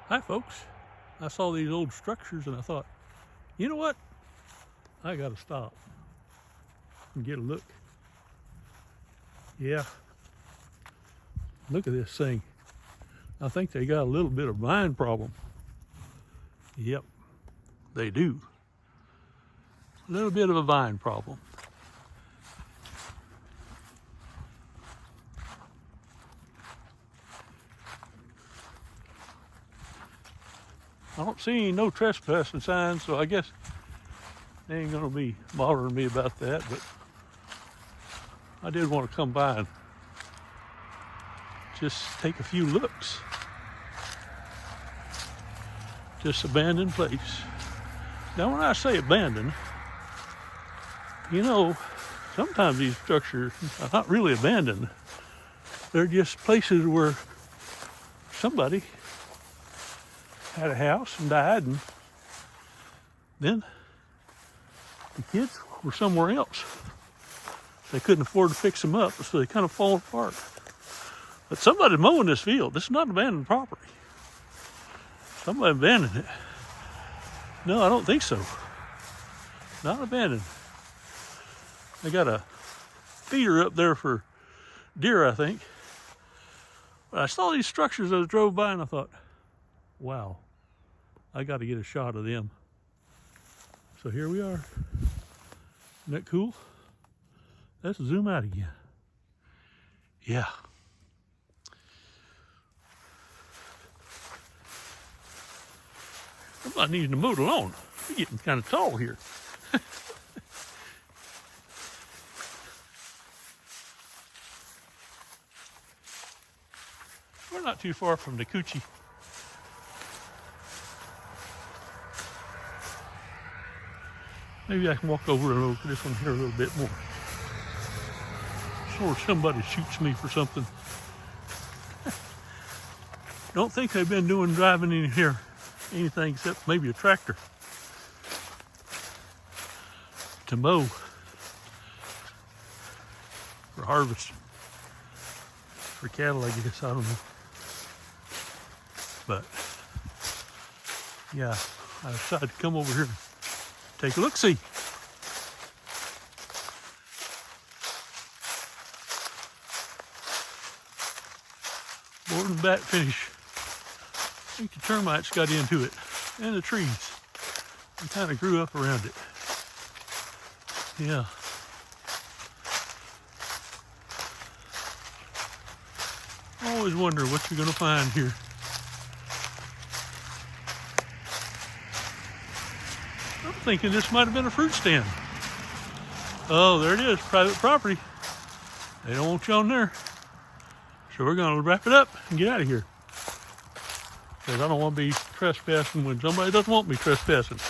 Hi folks, I saw these old structures and I thought, you know what? I gotta stop and get a look. Yeah, look at this thing. I think they got a little bit of vine problem. Yep, they do. A little bit of a vine problem. I don't see any no trespassing signs, so I guess they ain't gonna be bothering me about that, but I did want to come by and just take a few looks. This abandoned place. Now when I say abandoned, you know, sometimes these structures are not really abandoned. They're just places where somebody had a house and died, and then the kids were somewhere else. They couldn't afford to fix them up, so they kind of fall apart. But somebody's mowing this field. This is not abandoned property. Somebody abandoned it. No, I don't think so. Not abandoned. They got a feeder up there for deer, I think. But I saw these structures as I drove by and I thought, wow, I got to get a shot of them. So here we are. Isn't that cool? Let's zoom out again. Yeah. Somebody needs to mow the lawn. We're getting kind of tall here. We're not too far from Nacoochee. Maybe I can walk over and look at this one here a little bit more. Sure, somebody shoots me for something. Don't think they've been driving in here anything except maybe a tractor to mow for harvest for cattle, I guess. I don't know. But yeah, I decided to come over here and take a look-see. More than bat finish. I think the termites got into it, and the trees. They kind of grew up around it. Yeah. I always wonder what you're gonna find here. I'm thinking this might have been a fruit stand. Oh, there it is, private property. They don't want you on there. So we're gonna wrap it up and get out of here. Because I don't want to be trespassing when somebody doesn't want me trespassing.